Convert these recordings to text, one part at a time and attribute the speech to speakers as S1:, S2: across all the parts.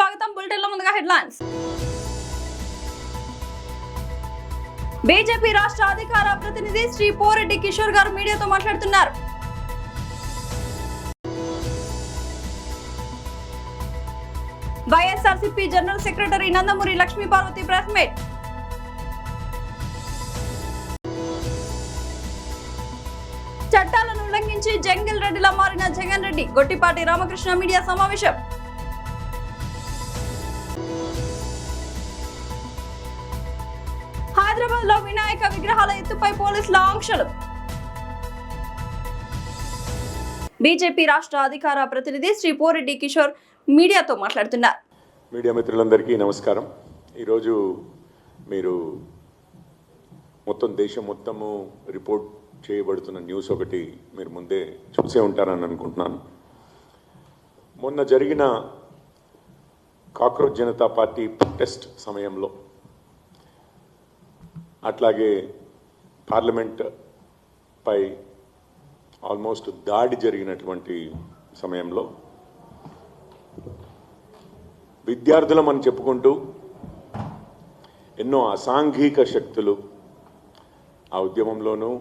S1: స్వాగతం. బులెటిన్లో ముందుగా హెడ్లైన్స్. బీజేపీ రాష్ట్ర అధికార ప్రతినిధి శ్రీ పోరెడ్డి కిషోర్ గారు మీడియాతో మాట్లాడుతున్నారు. YSRCP general secretary Nandamuri Lakshmi Parvathi press meet. చట్టాలను ఉల్లంఘించి జంగిల్ రెడ్డిలా మారిన జగన్ రెడ్డి, గొట్టిపాటి రామకృష్ణ మీడియా సమావేశం. హైదరాబాద్ లో వినాయక విగ్రహాల ఎత్తుపై పోలీసుల ఆంక్షలు. బీజేపీ రాష్ట్ర అధికార ప్రతినిధి శ్రీ పోరెడ్డి కిషోర్ మీడియాతో మాట్లాడుతున్నారు.
S2: మీడియా మిత్రులందరికీ నమస్కారం. ఈరోజు మీరు దేశం మొత్తము రిపోర్ట్ చేయబడుతున్న న్యూస్ ఒకటి మీరు ముందే చూసే ఉంటారని అనుకుంటున్నాను. మొన్న జరిగిన కాక్రోచ్ జనతా పార్టీ ప్రొటెస్ట్ సమయంలో, అట్లాగే పార్లమెంట్ పై ఆల్మోస్ట్ దాడి జరిగినటువంటి సమయంలో విద్యార్థులమని చెప్పుకుంటూ ఎన్నో అసాంఘిక శక్తులు ఆ ఉద్యమంలోనూ,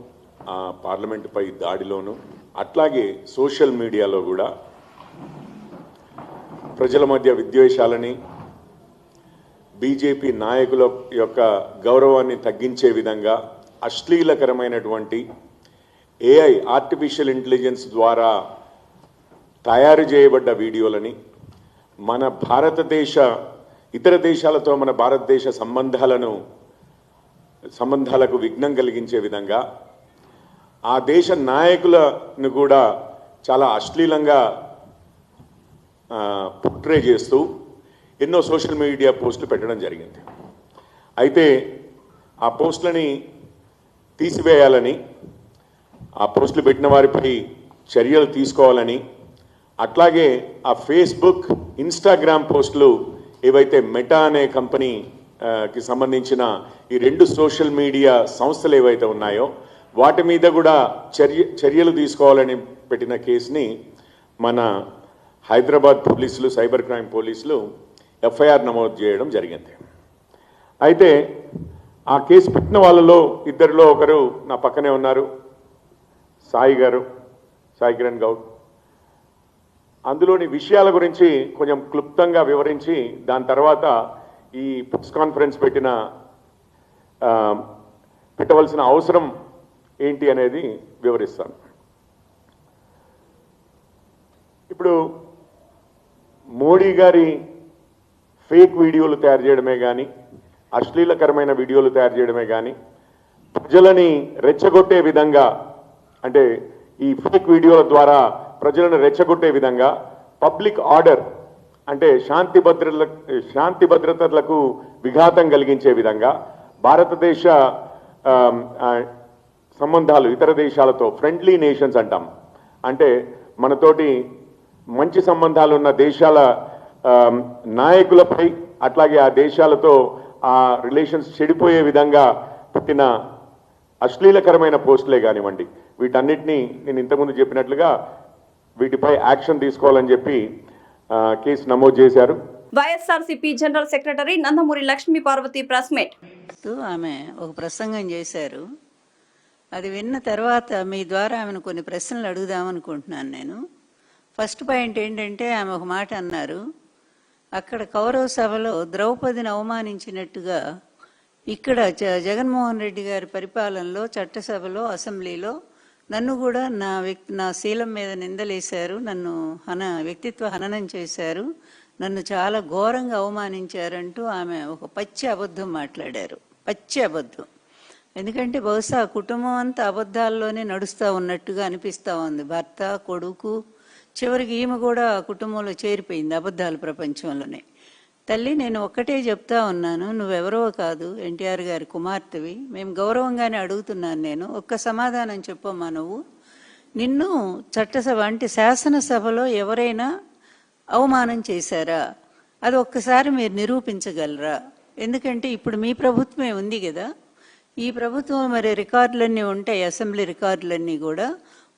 S2: ఆ పార్లమెంటుపై దాడిలోనూ, అట్లాగే సోషల్ మీడియాలో కూడా ప్రజల మధ్య విద్వేషాలని, బీజేపీ నాయకుల యొక్క గౌరవాన్ని తగ్గించే విధంగా అశ్లీలకరమైనటువంటి ఏఐ ఆర్టిఫిషియల్ ఇంటెలిజెన్స్ ద్వారా తయారు చేయబడ్డ వీడియోలని మన ఇతర దేశాలతో మన భారతదేశ సంబంధాలకు విఘ్నం కలిగించే విధంగా ఆ దేశ నాయకులను కూడా చాలా అశ్లీలంగా పోర్ట్రే చేస్తూ ఎన్నో సోషల్ మీడియా పోస్టులు పెట్టడం జరిగింది. అయితే ఆ పోస్టులని తీసివేయాలని, ఆ పోస్టులు పెట్టిన వారిపై చర్యలు తీసుకోవాలని, అట్లాగే ఆ ఫేస్బుక్, ఇన్స్టాగ్రామ్ పోస్టులు ఏవైతే మెటా అనే కంపెనీకి సంబంధించిన ఈ రెండు సోషల్ మీడియా సంస్థలు ఏవైతే ఉన్నాయో వాటి మీద కూడా చర్యలు తీసుకోవాలని పెట్టిన కేసుని మన హైదరాబాద్ పోలీసులు, సైబర్ క్రైమ్ పోలీసులు ఎఫ్ఐఆర్ నమోదు చేయడం జరిగింది. అయితే ఆ కేసు పెట్టిన వాళ్ళలో ఇద్దరిలో ఒకరు నా పక్కనే ఉన్నారు, సాయి కిరణ్ గౌడ్. అందులోని విషయాల గురించి కొంచెం క్లుప్తంగా వివరించి దాని తర్వాత ఈ ప్రెస్ కాన్ఫరెన్స్ పెట్టవలసిన అవసరం ఏంటి అనేది వివరిస్తాను. ఇప్పుడు మోడీ గారి ఫేక్ వీడియోలు తయారు చేయడమే కానీ, అశ్లీలకరమైన వీడియోలు తయారు చేయడమే కానీ, ప్రజలని రెచ్చగొట్టే విధంగా, అంటే ఈ ఫేక్ వీడియోల ద్వారా ప్రజలను రెచ్చగొట్టే విధంగా పబ్లిక్ ఆర్డర్, అంటే శాంతి భద్రతలకు విఘాతం కలిగించే విధంగా భారతదేశ సంబంధాలు ఇతర దేశాలతో, ఫ్రెండ్లీ నేషన్స్ అంటాం, అంటే మనతోటి మంచి సంబంధాలు ఉన్న దేశాల నాయకులపై, అట్లాగే ఆ దేశాలతో ఆ రిలేషన్స్ చెడిపోయే విధంగా పెట్టిన అశ్లీలకరమైన పోస్టులే కానివ్వండి, వీటన్నిటినీ నేను ఇంతకుముందు చెప్పినట్లుగా వీటిపై యాక్షన్ తీసుకోవాలని చెప్పి కేసు నమోదు చేశారు.
S1: YSRCP general secretary Nandamuri Lakshmi Parvathi press meet.
S3: ఆమె ఒక ప్రసంగం చేశారు. అది విన్న తర్వాత మీ ద్వారా ఆమెను కొన్ని ప్రశ్నలు అడుగుదామనుకుంటున్నాను నేను. ఫస్ట్ పాయింట్ ఏంటంటే, ఆమె ఒక మాట అన్నారు, అక్కడ కౌరవ సభలో ద్రౌపదిని అవమానించినట్టుగా ఇక్కడ జగన్మోహన్ రెడ్డి గారి పరిపాలనలో చట్టసభలో, అసెంబ్లీలో నన్ను కూడా నా శీలం మీద నిందలేశారు, నన్ను వ్యక్తిత్వ హననం చేశారు, నన్ను చాలా ఘోరంగా అవమానించారంటూ ఆమె ఒక పచ్చి అబద్ధం మాట్లాడారు. పచ్చి అబద్ధం. ఎందుకంటే బహుశా కుటుంబం అంతా అబద్ధాల్లోనే నడుస్తూ ఉన్నట్టుగా అనిపిస్తూ ఉంది. భర్త, కొడుకు, చివరికి ఈమె కూడా కుటుంబంలో చేరిపోయింది అబద్ధాల ప్రపంచంలోనే. తల్లి, నేను ఒక్కటే చెప్తా ఉన్నాను, నువ్వెవరో కాదు, ఎన్టీఆర్ గారి కుమార్తెవి. మేము గౌరవంగానే అడుగుతున్నాను. నేను ఒక్క సమాధానం చెప్పమ్మా. నిన్ను చట్టసభ అంటే శాసనసభలో ఎవరైనా అవమానం చేశారా? అది ఒక్కసారి మీరు నిరూపించగలరా? ఎందుకంటే ఇప్పుడు మీ ప్రభుత్వమే ఉంది కదా, ఈ ప్రభుత్వం మరి రికార్డులన్నీ ఉంటాయి, అసెంబ్లీ రికార్డులన్నీ కూడా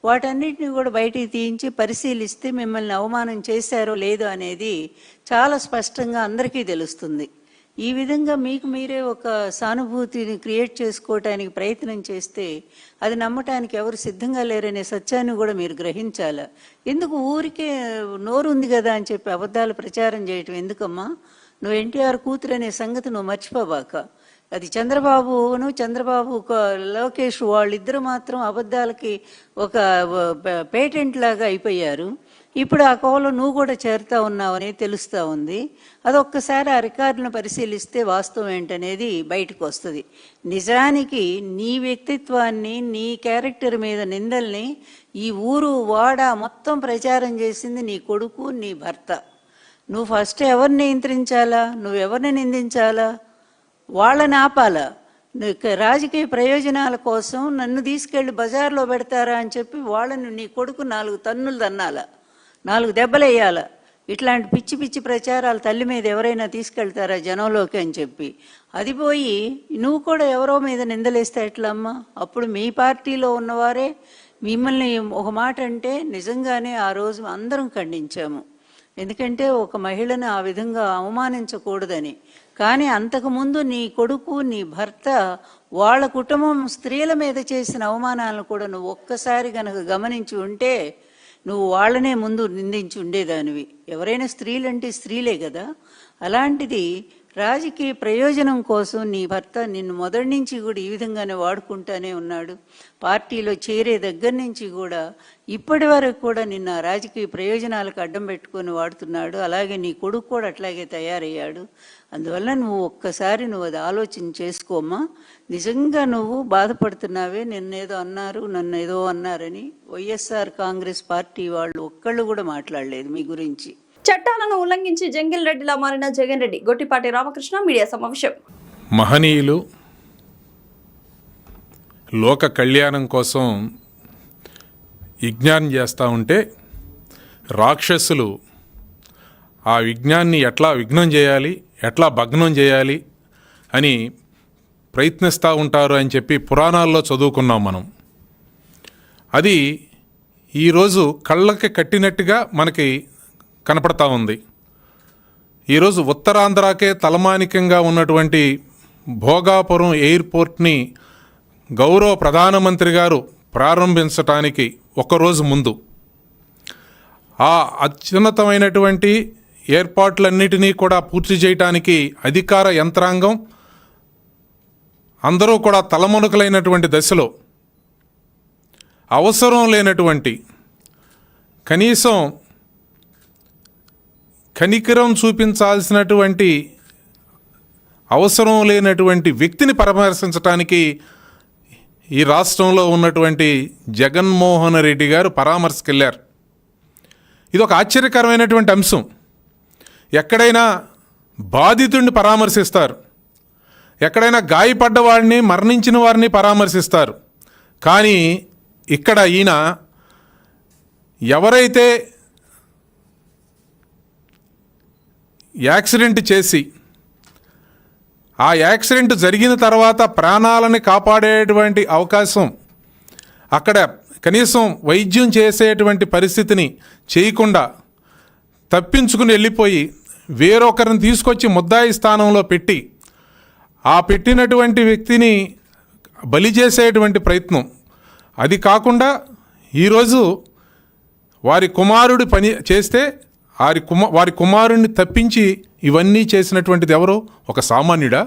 S3: వాటన్నిటిని కూడా బయటికి తీయించి పరిశీలిస్తే మిమ్మల్ని అవమానం చేశారో లేదో అనేది చాలా స్పష్టంగా అందరికీ తెలుస్తుంది. ఈ విధంగా మీకు మీరే ఒక సానుభూతిని క్రియేట్ చేసుకోవటానికి ప్రయత్నం చేస్తే అది నమ్మటానికి ఎవరు సిద్ధంగా లేరనే సత్యాన్ని కూడా మీరు గ్రహించాలి. ఎందుకు ఊరికే నోరు ఉంది కదా అని చెప్పి అబద్ధాలు ప్రచారం చేయటం ఎందుకమ్మా? నువ్వు ఎన్టీఆర్ కూతురు అనే సంగతి నువ్వు మర్చిపోబాక. అది చంద్రబాబు లోకేష్ వాళ్ళిద్దరు మాత్రం అబద్ధాలకి ఒక పేటెంట్ లాగా అయిపోయారు. ఇప్పుడు ఆ కోవలో నువ్వు కూడా చేరుతా ఉన్నావని తెలుస్తూ ఉంది. అదొక్కసారి ఆ రికార్డులను పరిశీలిస్తే వాస్తవం ఏంటనేది బయటకు వస్తుంది. నిజానికి నీ వ్యక్తిత్వాన్ని, నీ క్యారెక్టర్ మీద నిందల్ని ఈ ఊరు వాడ మొత్తం ప్రచారం చేసింది నీ కొడుకు, నీ భర్త. నువ్వు ఫస్ట్ ఎవరిని నియంత్రించాలా? నువ్వెవరిని నిందించాలా? వాళ్ళని ఆపాలా? రాజకీయ ప్రయోజనాల కోసం నన్ను తీసుకెళ్లి బజార్లో పెడతారా అని చెప్పి వాళ్ళని నీ కొడుకు 4 తన్నులు తన్నాలా, 4 దెబ్బలు వేయాలా? ఇట్లాంటి పిచ్చి పిచ్చి ప్రచారాలు తల్లి మీద ఎవరైనా తీసుకెళ్తారా జనంలోకి అని చెప్పి? అది పోయి నువ్వు కూడా ఎవరో మీద నిందలేస్తే ఎట్లమ్మా? అప్పుడు మీ పార్టీలో ఉన్నవారే మిమ్మల్ని ఒక మాట అంటే నిజంగానే ఆ రోజు అందరం ఖండించాము. ఎందుకంటే ఒక మహిళను ఆ విధంగా అవమానించకూడదని. కానీ అంతకుముందు నీ కొడుకు, నీ భర్త, వాళ్ళ కుటుంబం స్త్రీల మీద చేసిన అవమానాలను కూడా నువ్వు ఒక్కసారి గనక గమనించి ఉంటే నువ్వు వాళ్ళనే ముందు నిందించి ఉండేదానివి. ఎవరైనా స్త్రీలంటే స్త్రీలే కదా. అలాంటిది రాజకీయ ప్రయోజనం కోసం నీ భర్త నిన్ను మొదటి నుంచి కూడా ఈ విధంగానే వాడుకుంటానే ఉన్నాడు. పార్టీలో చేరే దగ్గర నుంచి కూడా ఇప్పటి వరకు కూడా నిన్న రాజకీయ ప్రయోజనాలకు అడ్డం పెట్టుకొని వాడుతున్నాడు. అలాగే నీ కొడుకు కూడా అట్లాగే తయారయ్యాడు. అందువల్ల నువ్వు ఒక్కసారి అది ఆలోచన చేసుకోమ్మా. నిజంగా నువ్వు బాధపడుతున్నావే, నిన్నేదో అన్నారు, నన్ను ఏదో అన్నారని. వైఎస్ఆర్ కాంగ్రెస్ పార్టీ వాళ్ళు ఒక్కళ్ళు కూడా మాట్లాడలేదు మీ గురించి.
S1: చట్టాలను ఉల్లంఘించి జంగిల్ రెడ్డిలా మారిన జగన్ రెడ్డి. గొట్టిపాటి రామకృష్ణ మీడియా సమావేశం.
S4: మహనీయులు లోక కళ్యాణం కోసం యజ్ఞాన్ని చేస్తూ ఉంటే రాక్షసులు ఆ యజ్ఞాన్ని ఎట్లా విఘ్నం చేయాలి, ఎట్లా భగ్నం చేయాలి అని ప్రయత్నిస్తూ ఉంటారు అని చెప్పి పురాణాల్లో చదువుకున్నాం మనం. అది ఈరోజు కళ్ళకి కట్టినట్టుగా మనకి కనపడతా ఉంది. ఈరోజు ఉత్తరాంధ్రకే తలమానికంగా ఉన్నటువంటి భోగాపురం ఎయిర్పోర్ట్ని గౌరవ ప్రధానమంత్రి గారు ప్రారంభించటానికి ఒకరోజు ముందు ఆ అత్యున్నతమైనటువంటి ఏర్పాట్లన్నిటినీ కూడా పూర్తి చేయటానికి అధికార యంత్రాంగం అందరూ కూడా తలమునకలైనటువంటి దశలో అవసరం లేనటువంటి కనీసం కనికరం చూపించాల్సినటువంటి అవసరం లేనటువంటి వ్యక్తిని పరామర్శించడానికి ఈ రాష్ట్రంలో ఉన్నటువంటి జగన్మోహన్ రెడ్డి గారు పరామర్శకు వెళ్ళారు. ఇది ఒక ఆశ్చర్యకరమైనటువంటి అంశం. ఎక్కడైనా బాధితుడిని పరామర్శిస్తారు, ఎక్కడైనా గాయపడ్డ వాడిని, మరణించిన వారిని పరామర్శిస్తారు. కానీ ఇక్కడ ఈయన ఎవరైతే యాక్సిడెంట్ చేసి ఆ యాక్సిడెంట్ జరిగిన తర్వాత ప్రాణాలని కాపాడేటువంటి అవకాశం, అక్కడ కనీసం వైద్యం చేసేటువంటి పరిస్థితిని చేయకుండా తప్పించుకుని వెళ్ళిపోయి వేరొకరిని తీసుకొచ్చి ముద్దాయి స్థానంలో పెట్టి ఆ పెట్టినటువంటి వ్యక్తిని బలి చేసేటువంటి ప్రయత్నం. అది కాకుండా ఈరోజు వారి కుమారుడి పని చేస్తే వారి కుమారుణ్ణి తప్పించి ఇవన్నీ చేసినటువంటిది ఎవరో? ఒక సామాన్యుడా?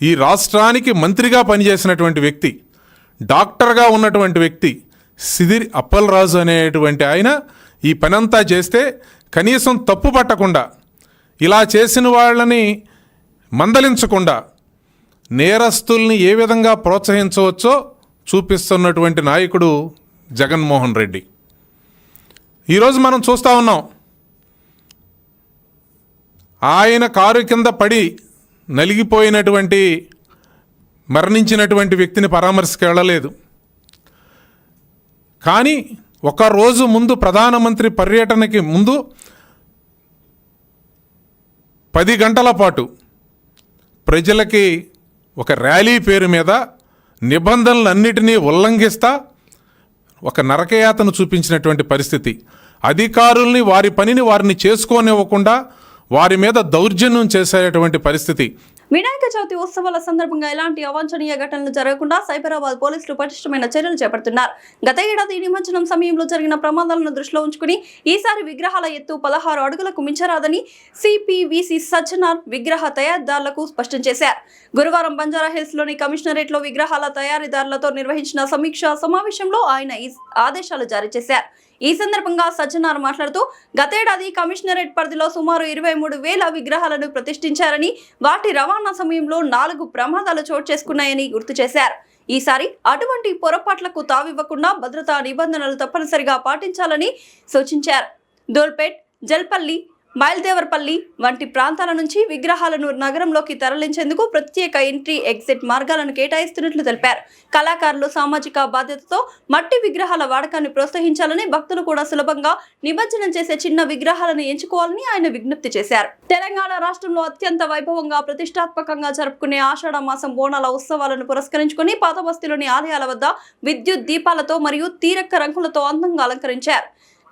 S4: ఈ రాష్ట్రానికి మంత్రిగా పనిచేసినటువంటి వ్యక్తి, డాక్టర్గా ఉన్నటువంటి వ్యక్తి సిదిరి అప్పలరాజు అనేటువంటి ఆయన ఈ పనంతా చేస్తే కనీసం తప్పు పట్టకుండా, ఇలా చేసిన వాళ్ళని మందలించకుండా నేరస్తుల్ని ఏ విధంగా ప్రోత్సహించవచ్చో చూపిస్తున్నటువంటి నాయకుడు జగన్మోహన్ రెడ్డి. ఈరోజు మనం చూస్తూ ఉన్నాం, ఆయన కారు కింద పడి నలిగిపోయినటువంటి మరణించినటువంటి వ్యక్తిని పరామర్శకు వెళ్ళలేదు. కానీ ఒక రోజు ముందు, ప్రధానమంత్రి పర్యటనకి ముందు 10 గంటల పాటు ప్రజలకి ఒక ర్యాలీ పేరు మీద నిబంధనలన్నిటినీ ఉల్లంఘిస్తా ఒక నరకయాతను చూపించినటువంటి పరిస్థితి. అధికారుల్ని వారి పనిని వారిని చేసుకోనివ్వకుండా వారి మీద దౌర్జన్యం చేసేటువంటి పరిస్థితి.
S1: వినాయక చవితి ఉత్సవాల సందర్భంగా ఎలాంటి అవాంఛనీయ ఘటనలు జరగకుండా సైబరాబాద్ పోలీసులు పటిష్టమైన చర్యలు చేపడుతున్నారు. గత ఏడాది నిమజ్జనం సమయంలో జరిగిన ప్రమాదాలను దృష్టిలో ఉంచుకుని ఈసారి విగ్రహాల ఎత్తు 16 అడుగులకు మించరాదని సిపివిసి సజ్జనార్ విగ్రహ తయారీదారులకు స్పష్టం చేశారు. గురువారం బంజారాహిల్స్ లోని కమిషనరేట్ లో విగ్రహాల తయారీదారులతో నిర్వహించిన సమీక్షా సమావేశంలో ఆయన ఈ ఆదేశాలు జారీ చేశారు. ఈ సందర్భంగా సజ్జనార్ మాట్లాడుతూ గతేడాది కమిషనరేట్ పరిధిలో సుమారు 23,000 విగ్రహాలను ప్రతిష్ఠించారని, వాటి రవాణా సమయంలో 4 ప్రమాదాలు చోటు చేసుకున్నాయని గుర్తు చేశారు. ఈసారి అటువంటి పొరపాట్లకు తావివ్వకుండా భద్రతా నిబంధనలు తప్పనిసరిగా పాటించాలని సూచించారు. దోల్పేట్, జల్పల్లి, మైల్దేవర్పల్లి వంటి ప్రాంతాల నుంచి విగ్రహాలను నగరంలోకి తరలించేందుకు ప్రత్యేక ఎంట్రీ ఎగ్జిట్ మార్గాలను కేటాయిస్తున్నట్లు తెలిపారు. కళాకారులు సామాజిక బాధ్యతతో మట్టి విగ్రహాల వాడకాన్ని ప్రోత్సహించాలని, భక్తులు కూడా సులభంగా నిమజ్జనం చేసే చిన్న విగ్రహాలను ఎంచుకోవాలని ఆయన విజ్ఞప్తి చేశారు. తెలంగాణ రాష్ట్రంలో అత్యంత వైభవంగా ప్రతిష్టాత్మకంగా జరుపుకునే ఆషాఢ మాసం బోనాల ఉత్సవాలను పురస్కరించుకుని పాతబస్తీలోని ఆలయాల వద్ద విద్యుత్ దీపాలతో మరియు తీరక్క రంగులతో అందంగా అలంకరించారు.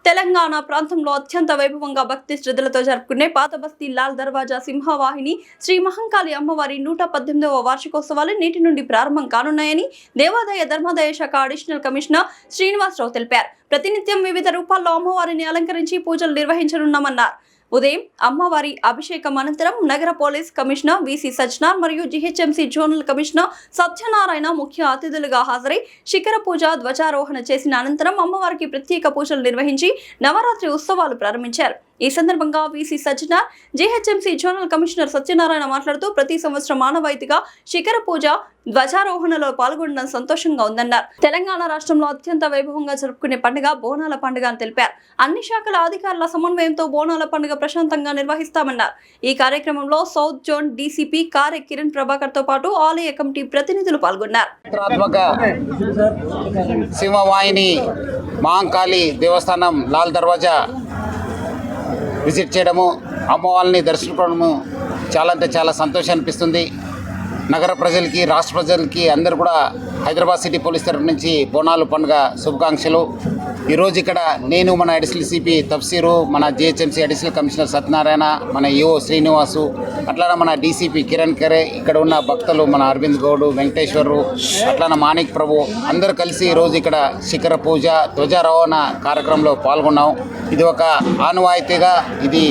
S1: తెలంగాణ ప్రాంతంలో అత్యంత వైభవంగా భక్తి శ్రద్ధలతో జరుపుకునే పాతబస్తీ లాల్ దర్వాజా సింహవాహిని శ్రీ మహంకాళి అమ్మవారి 118వ వార్షికోత్సవాలు నేటి నుండి ప్రారంభం కానున్నాయని దేవాదాయ ధర్మాదాయ శాఖ అడిషనల్ కమిషనర్ శ్రీనివాసరావు తెలిపారు. ప్రతినిత్యం వివిధ రూపాల్లో అమ్మవారిని అలంకరించి పూజలు నిర్వహించనున్నామన్నారు. ఉదయం అమ్మవారి అభిషేకం అనంతరం నగర పోలీస్ కమిషనర్ విసి సజ్జనార్ మరియు జిహెచ్ఎంసీ జోనల్ కమిషనర్ సత్యనారాయణ ముఖ్య అతిథులుగా హాజరై శిఖర పూజ, ధ్వజారోహణ చేసిన అనంతరం అమ్మవారికి ప్రత్యేక పూజలు నిర్వహించి నవరాత్రి ఉత్సవాలు ప్రారంభించారు. ఈ సందర్భంగా VC Sajjanar, GHMC zonal commissioner Satyanarayana మాట్లాడుతూ ప్రతి సంవత్సరం ఆనవాయితీగా శిఖర పూజ, ధ్వజారోహణలో పాల్గొనడం సంతోషంగా ఉందన్నారు. తెలంగాణ రాష్ట్రంలో అత్యంత వైభవంగా జరుపుకునే పండుగ బోనాల పండుగ అని తెలిపారు. అన్ని శాఖల అధికారుల సమన్వయంతో బోనాల పండుగ ప్రశాంతంగా నిర్వహిస్తామన్నారు. ఈ కార్యక్రమంలో సౌత్ జోన్ డీసీపీ కారే కిరణ్ ప్రభాకర్ తో పాటు ఆలయ కమిటీ ప్రతినిధులు పాల్గొన్నారు.
S5: సింహవాహిని మహంకాళి దేవస్థానం లాల్ దర్వాజా విజిట్ చేయడము, అమ్మవారిని దర్శించుకోవడము చాలా అంటే చాలా సంతోషం అనిపిస్తుంది. నగర ప్రజలకి, రాష్ట్ర ప్రజలకి అందరూ కూడా హైదరాబాద్ సిటీ పోలీస్ తరఫు నుంచి బోనాలు పండుగ శుభాకాంక్షలు. ఈరోజు ఇక్కడ నేను, మన అడిషనల్ సిపి తఫ్సీరు, మన జిహెచ్ఎంసీ అడిషనల్ కమిషనర్ సత్యనారాయణ, మన ఈఓ శ్రీనివాసు, అట్లానే మన డీసీపీ కిరణ్ ఖరే, ఇక్కడ ఉన్న భక్తులు మన అరవింద్ గౌడ్, వెంకటేశ్వరు, అట్లానే మాణిక్ ప్రభు అందరూ కలిసి ఈరోజు ఇక్కడ శిఖర పూజ, ధ్వజారోహణ కార్యక్రమంలో పాల్గొన్నాం. ఇది ఒక ఆనవాయితీగా ఇది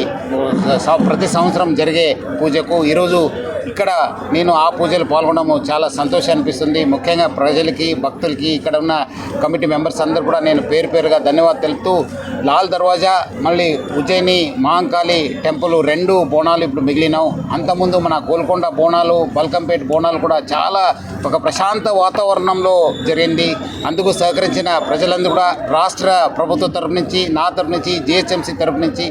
S5: ప్రతి సంవత్సరం జరిగే పూజకు ఈరోజు ఇక్కడ నేను ఆ పూజలు పాల్గొనడం చాలా సంతోషం అనిపిస్తుంది. ముఖ్యంగా ప్రజలకి, భక్తులకి, ఇక్కడ ఉన్న కమిటీ మెంబర్స్ అందరూ కూడా నేను పేరు పేరుగా ధన్యవాదాలు తెలుపుతూ, లాల్ దర్వాజా మళ్ళీ ఉజ్జయిని మహంకాళి టెంపుల్ 2 బోనాలు ఇప్పుడు మిగిలినాం. అంతకుముందు మన గోల్కొండ బోనాలు, బల్కంపేట బోనాలు కూడా చాలా ఒక ప్రశాంత వాతావరణంలో జరిగింది. అందుకు సహకరించిన ప్రజలందరూ కూడా రాష్ట్ర ప్రభుత్వ తరపు నుంచి, నా తరపు నుంచి, జిహెచ్ఎంసీ తరపు నుంచి,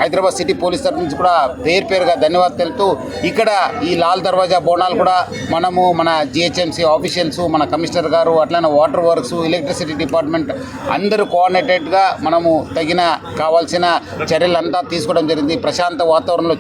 S5: హైదరాబాద్ సిటీ పోలీస్ తరపు నుంచి కూడా పేరు పేరుగా ధన్యవాదాలు తెలుపుతూ, ఇక్కడ ఈ లాల్ దర్వాజా బోనాలు కూడా మనము మన జిహెచ్ఎంసీ ఆఫీషియల్స్, మన కమిషనర్ గారు, అట్లనే వాటర్ వర్క్స్, ఎలక్ట్రిసిటీ డిపార్ట్మెంట్ అందరూ కోఆర్డినేటెడ్గా మనము తగిన కావాల్సిన చర్యలంతా తీసుకోవడం జరిగింది ప్రశాంత వాతావరణంలో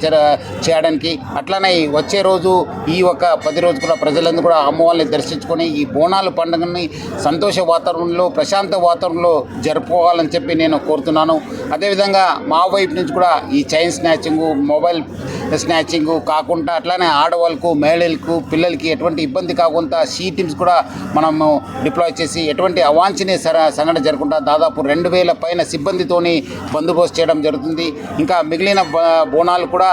S5: చేయడానికి. అట్లనే వచ్చే రోజు ఈ ఒక 10 రోజు కూడా ప్రజలందరూ కూడా అమ్మవారిని దర్శించుకొని ఈ బోనాల పండుగని సంతోష వాతావరణంలో, ప్రశాంత వాతావరణంలో జరుపుకోవాలని చెప్పి నేను కోరుతున్నాను. అదేవిధంగా మా వైపు నుంచి కూడా ఈ చైన్ స్నాచింగు, మొబైల్ స్నాచింగు కాకుండా అట్లానే ఆడవాళ్ళకు, మహిళలకు, పిల్లలకి ఎటువంటి ఇబ్బంది కాకుండా సీ టీమ్స్ కూడా మనము డిప్లాయ్ చేసి ఎటువంటి అవాంఛనీయ సంఘటన జరగకుండా దాదాపు 2,000 పైన సిబ్బందితోని బందోబస్తు చేయడం జరుగుతుంది. ఇంకా మిగిలిన బోనాలు కూడా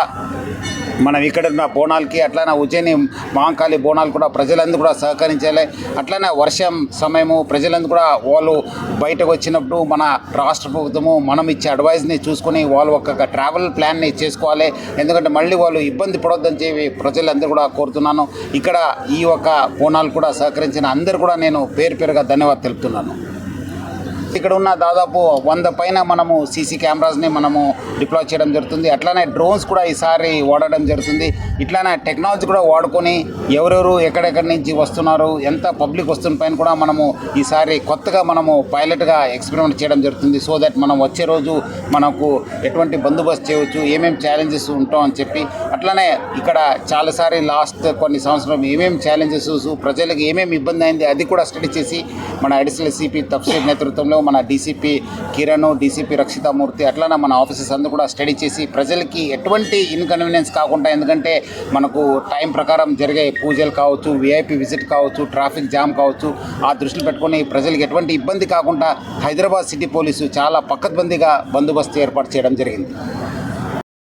S5: మనం ఇక్కడ ఉన్న బోనాలకి, అట్లనే ఉజ్జయిని మహంకాళి బోనాలు కూడా ప్రజలందరూ కూడా సహకరించాలి. అట్లనే వర్షం సమయము ప్రజలందరూ కూడా వాళ్ళు బయటకు వచ్చినప్పుడు మన రాష్ట్ర ప్రభుత్వము మనం ఇచ్చే అడ్వైజ్ని చూసుకొని వాళ్ళు ఒక ట్రావెల్ ప్లాన్ని చేసుకోవాలి. ఎందుకంటే మళ్ళీ వాళ్ళు ఇబ్బంది పడొద్దని చెప్పి ప్రజలందరూ కూడా కోరుతున్నాను. ఇక్కడ ఈ ఒక బోనాలు కూడా సహకరించిన అందరూ కూడా నేను పేరు పేరుగా ధన్యవాదాలు తెలుపుతున్నాను. ఇక్కడ ఉన్న దాదాపు 100 పైన మనము సీసీ కెమెరాస్ని మనము డిప్లాయ్ చేయడం జరుగుతుంది. అట్లానే డ్రోన్స్ కూడా ఈసారి వాడడం జరుగుతుంది. ఇట్లానే టెక్నాలజీ కూడా వాడుకొని ఎవరెవరు ఎక్కడెక్కడి నుంచి వస్తున్నారు, ఎంత పబ్లిక్ వస్తున్న పైన కూడా మనము ఈసారి కొత్తగా మనము పైలట్గా ఎక్స్పెరిమెంట్ చేయడం జరుగుతుంది. సో దట్ మనం వచ్చే రోజు మనకు ఎటువంటి బందోబస్తు చేయవచ్చు, ఏమేమి ఛాలెంజెస్ ఉంటాం అని చెప్పి. అట్లానే ఇక్కడ చాలాసారి లాస్ట్ కొన్ని సంవత్సరం ఏమేమి ఛాలెంజెస్, ప్రజలకు ఏమేమి ఇబ్బంది అయింది అది కూడా స్టడీ చేసి మన అడిషనల్ సిపి తఫ్సీర్ నేతృత్వంలో మన డీసీపీ కిరణ్, డీసీపీ రక్షితామూర్తి అట్లానే మన ఆఫీసర్స్ అందరూ కూడా స్టడీ చేసి ప్రజలకి ఎటువంటి ఇన్కన్వీనియన్స్ కాకుండా, ఎందుకంటే మనకు టైం ప్రకారం జరిగే పూజలు కావచ్చు, విఐపి విజిట్ కావచ్చు, ట్రాఫిక్ జామ్ కావచ్చు, ఆ దృష్టిలో పెట్టుకొని ప్రజలకు ఎటువంటి ఇబ్బంది కాకుండా హైదరాబాద్ సిటీ పోలీసు చాలా పకడ్బందీగా బందోబస్తు ఏర్పాటు చేయడం జరిగింది.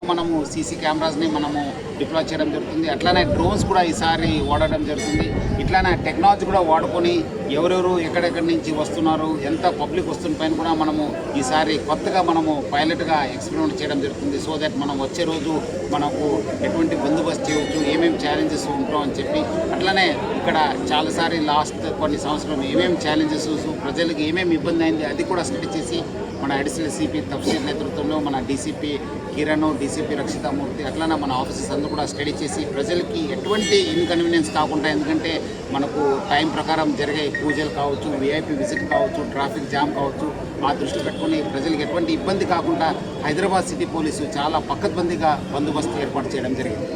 S5: మనము సీసీ కెమెరాస్ని మనము డిప్లాయ్ చేయడం జరుగుతుంది. అట్లానే డ్రోన్స్ కూడా ఈసారి వాడడం జరుగుతుంది. ఇట్లానే టెక్నాలజీ కూడా వాడుకొని ఎవరెవరు ఎక్కడెక్కడి నుంచి వస్తున్నారు, ఎంత పబ్లిక్ వస్తున్న పైన కూడా మనము ఈసారి కొత్తగా మనము పైలట్గా ఎక్స్పెరిమెంట్ చేయడం జరుగుతుంది. సో దట్ మనం వచ్చే రోజు మనకు ఎటువంటి బందోబస్తు చేయవచ్చు, ఏమేమి ఛాలెంజెస్ ఉంటాం అని చెప్పి. అట్లనే ఇక్కడ చాలాసారి లాస్ట్ కొన్ని సంవత్సరం ఏమేమి ఛాలెంజెస్, ప్రజలకు ఏమేమి ఇబ్బంది అయింది అది కూడా స్టడీ చేసి మన అడిషనల్ సిపి తఫ్సీర్ నేతృత్వంలో మన డీసీపీ కిరణ్, డీసీపీ రక్షితామూర్తి అట్లానే మన ఆఫీసర్స్ అందరూ కూడా స్టడీ చేసి ప్రజలకి ఎటువంటి ఇన్కన్వీనియన్స్ కాకుండా, ఎందుకంటే మనకు టైం ప్రకారం జరిగే పూజలు కావచ్చు, విఐపి విజిట్ కావచ్చు, ట్రాఫిక్ జామ్ కావచ్చు, ఆ దృష్టిలో పెట్టుకొని ప్రజలకు ఎటువంటి ఇబ్బంది కాకుండా హైదరాబాద్ సిటీ పోలీసు చాలా పకడ్బందీగా బందోబస్తు ఏర్పాటు చేయడం జరిగింది.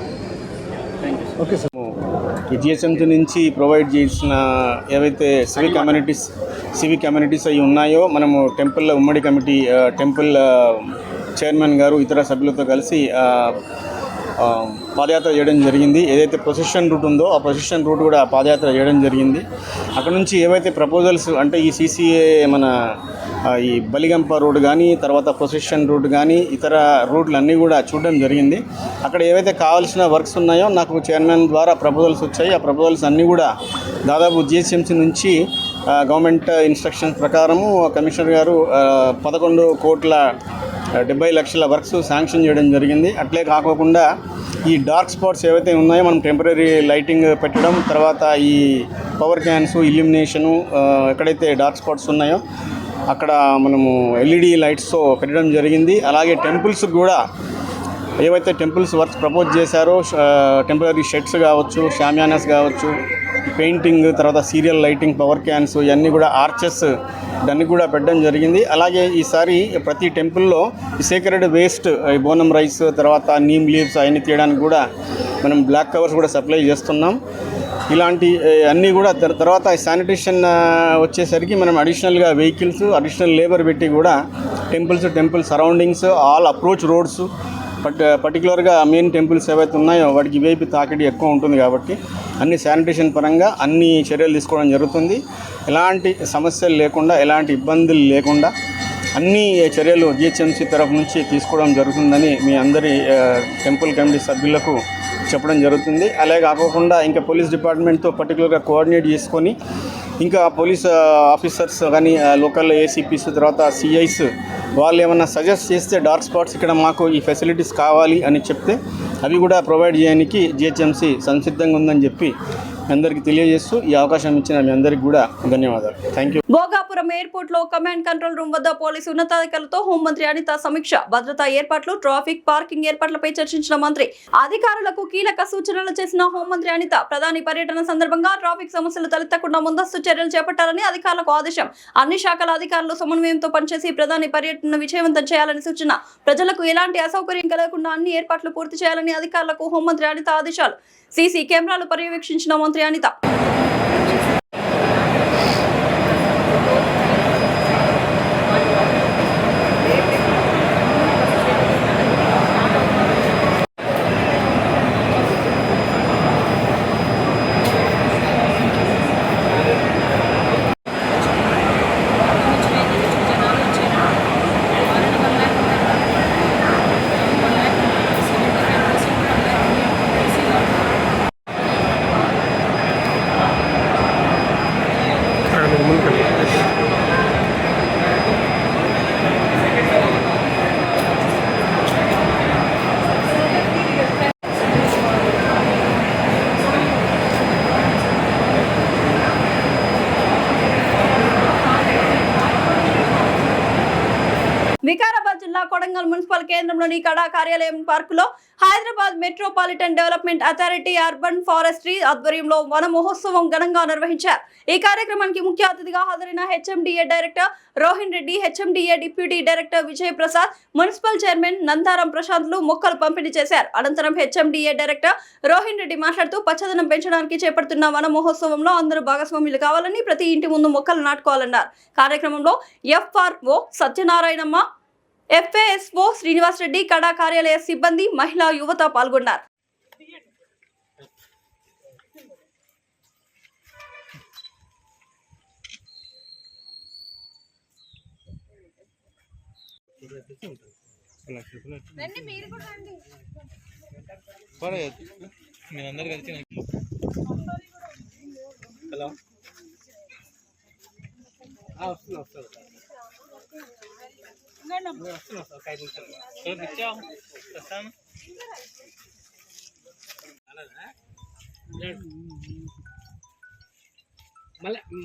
S6: ఓకే సార్, ఈ జిహెచ్ఎంసీ నుంచి ప్రొవైడ్ చేసిన ఏవైతే సివిక్ కమ్యూనిటీస్ అవి ఉన్నాయో, మనము టెంపుల్ ఉమ్మడి కమిటీ టెంపుల్ చైర్మన్ గారు ఇతర సభ్యులతో కలిసి పాదయాత్ర చేయడం జరిగింది. ఏదైతే ప్రొసెషన్ రూట్ ఉందో ఆ ప్రొసెషన్ రూట్ కూడా పాదయాత్ర చేయడం జరిగింది. అక్కడ నుంచి ఏవైతే ప్రపోజల్స్ అంటే ఈ సీసీఏ మన ఈ బలిగంప రోడ్ కానీ, తర్వాత ప్రొసెషన్ రూట్ కానీ, ఇతర రూట్లు అన్నీ కూడా చూడడం జరిగింది. అక్కడ ఏవైతే కావాల్సిన వర్క్స్ ఉన్నాయో నాకు చైర్మన్ ద్వారా ప్రపోజల్స్ వచ్చాయి. ఆ ప్రపోజల్స్ అన్నీ కూడా దాదాపు జిహెచ్ఎంసీ నుంచి గవర్నమెంట్ ఇన్స్ట్రక్షన్స్ ప్రకారము కమిషనర్ గారు 11,70,00,000 వర్క్స్ శాంక్షన్ చేయడం జరిగింది. అట్లే కాకోకుండా ఈ డార్క్ స్పాట్స్ ఏవైతే ఉన్నాయో మనం టెంపరీ లైటింగ్ పెట్టడం, తర్వాత ఈ పవర్ క్యాన్స్, ఇల్యూమినేషను, ఎక్కడైతే డార్క్ స్పాట్స్ ఉన్నాయో అక్కడ మనము ఎల్ఈడి లైట్స్తో పెట్టడం జరిగింది. అలాగే టెంపుల్స్ కూడా ఏవైతే టెంపుల్స్ వర్క్స్ ప్రపోజ్ చేశారో టెంపరీ షెడ్స్ కావచ్చు, షామియానాస్ కావచ్చు, పెయింటింగ్, తర్వాత సీరియల్ లైటింగ్, పవర్ క్యాన్స్, ఇవన్నీ కూడా ఆర్చెస్ దాన్ని కూడా పెట్టడం జరిగింది. అలాగే ఈసారి ప్రతి టెంపుల్లో ఈ సేక్రెడ్ వేస్ట్, ఈ బోనం రైస్, తర్వాత నీమ్ లీవ్స్ అవన్నీ తీయడానికి కూడా మనం బ్లాక్ కవర్స్ కూడా సప్లై చేస్తున్నాం. ఇలాంటి అన్నీ కూడా తర్వాత శానిటేషన్ వచ్చేసరికి మనం అడిషనల్గా వెహికల్స్, అడిషనల్ లేబర్ పెట్టి కూడా temple surroundings, all approach roads, పర్టికులర్గా మెయిన్ టెంపుల్స్ ఏవైతే ఉన్నాయో వాటికి వేపి తాకిడి ఎక్కువ ఉంటుంది కాబట్టి అన్ని శానిటేషన్ పరంగా అన్ని చర్యలు తీసుకోవడం జరుగుతుంది. ఎలాంటి సమస్యలు లేకుండా, ఎలాంటి ఇబ్బందులు లేకుండా అన్ని చర్యలు జిహెచ్ఎంసీ తరఫు నుంచి తీసుకోవడం జరుగుతుందని మీ అందరి టెంపుల్ కమిటీ సభ్యులకు చెప్పడం జరుగుతుంది. అలాగే కాకుండా ఇంకా పోలీస్ డిపార్ట్మెంట్తో పర్టికులర్గా కోఆర్డినేట్ చేసుకొని ఇంకా పోలీస్ ఆఫీసర్స్ కానీ లోకల్ ఏసీపీస్, తర్వాత సిఐస్ వాళ్ళు ఏమన్నా సజెస్ట్ చేస్తే డార్క్ స్పాట్స్ ఇక్కడ మాకు ఈ ఫెసిలిటీస్ కావాలి అని చెప్తే అవి కూడా ప్రొవైడ్ చేయడానికి జిహెచ్ఎంసీ సంసిద్ధంగా ఉందని చెప్పి అందరికీ తెలియజేస్తూ ఈ అవకాశం ఇచ్చిన మీ అందరికీ కూడా ధన్యవాదాలు. Thank you.
S1: భోగాపురం ఎయిర్పోర్ట్ లో కమాండ్ కంట్రోల్ రూమ్ వద్ద పోలీసు ఉన్నతాధికారులతో హోంమంత్రి అనిత సమీక్ష. భద్రతా ఏర్పాట్లు, ట్రాఫిక్, పార్కింగ్ ఏర్పాట్లపై చర్చించిన మంత్రి. అధికారులకు కీలక సూచనలు చేసిన హోంమంత్రి అనిత ప్రధాని పర్యటన సందర్భంగా ట్రాఫిక్ సమస్యలు తలెత్తకుండా ముందస్తు చర్యలు చేపట్టాలని అధికారులకు ఆదేశం. అన్ని శాఖల అధికారులు సమన్వయంతో పనిచేసి ప్రధాని పర్యటనను విజయవంతం చేయాలని సూచన. ప్రజలకు ఎలాంటి అసౌకర్యం కలగకుండా అన్ని ఏర్పాట్లు పూర్తి చేయాలని అధికారులకు హోంమంత్రి అనిత ఆదేశాలు. సీసీ కెమెరాలు పర్యవేక్షించిన మంత్రి అనిత. వికారాబాద్ జిల్లా కొడంగల్ మున్సిపల్ కేంద్రంలోని కడా కార్యాలయం పార్కులో Hyderabad metropolitan development authority urban forestry ఆధ్వర్యంలో వన మహోత్సవం ఘనంగా నిర్వహించారు. ఈ కార్యక్రమానికి ముఖ్య అతిథిగా హాజరైన HMDA director Rohin Reddy, HMDA deputy director Vijay Prasad, municipal chairman Nandaram ప్రశాంత్లు మొక్కలు పంపిణీ చేశారు. అనంతరం హెచ్ఎండిఏ డైరెక్టర్ రోహిన్ రెడ్డి మాట్లాడుతూ పచ్చదనం పెంచడానికి చేపడుతున్న వన మహోత్సవంలో అందరూ భాగస్వాములు కావాలని, ప్రతి ఇంటి ముందు మొక్కలు నాటుకోవాలన్నారు. కార్యక్రమంలో ఎఫ్ఆర్ఓ సత్యనారాయణమ్మ, ఎఫ్ఏఎస్ఓ శ్రీనివాస్ రెడ్డి, కడా కార్యాలయ సిబ్బంది, మహిళా, యువత పాల్గొన్నారు.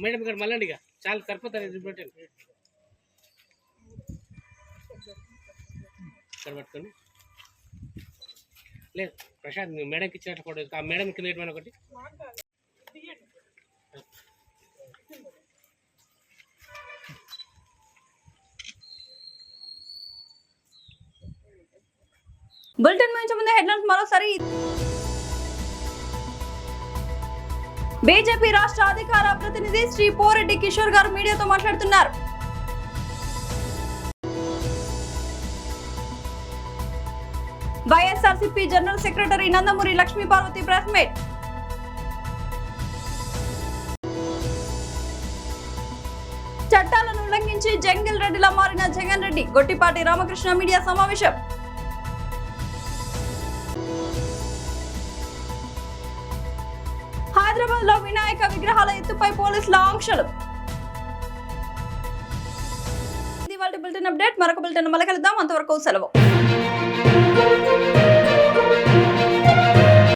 S7: మేడం ఇక్కడ మళ్ళీ ఇక చాలా సరిపోతారు. ఇక్కడ పట్టుకోండి. లేదు ప్రశాంత్ మేడంకి ఇచ్చినట్టు ఫోటో ఆ మేడం కింద పెట్టమని ఒకటి.
S1: బులెటిన్ నుంచి ముందే హెడ్లైన్స్ మరోసారి. బీజేపీ రాష్ట్ర అధికార ప్రతినిధి శ్రీ పోరెడ్డి కిషోర్ గారు మీడియాతో మాట్లాడుతున్నారు. YSRCP general secretary Nandamuri Lakshmi Parvathi press meet. చట్టాలను ఉల్లంఘించి జంగిల్ రెడ్డిలా మారిన జగన్ రెడ్డి, గొట్టిపాటి రామకృష్ణ మీడియా సమావేశం. హైదరాబాద్ లో వినాయక విగ్రహాల ఎత్తుపై పోలీసుల ఆంక్షలు. ఇది వాళ్ళ బులెటిన్ అప్డేట్. మరొక బులెటిన్ మళ్ళీ కలుద్దాం. అంతవరకు సెలవు.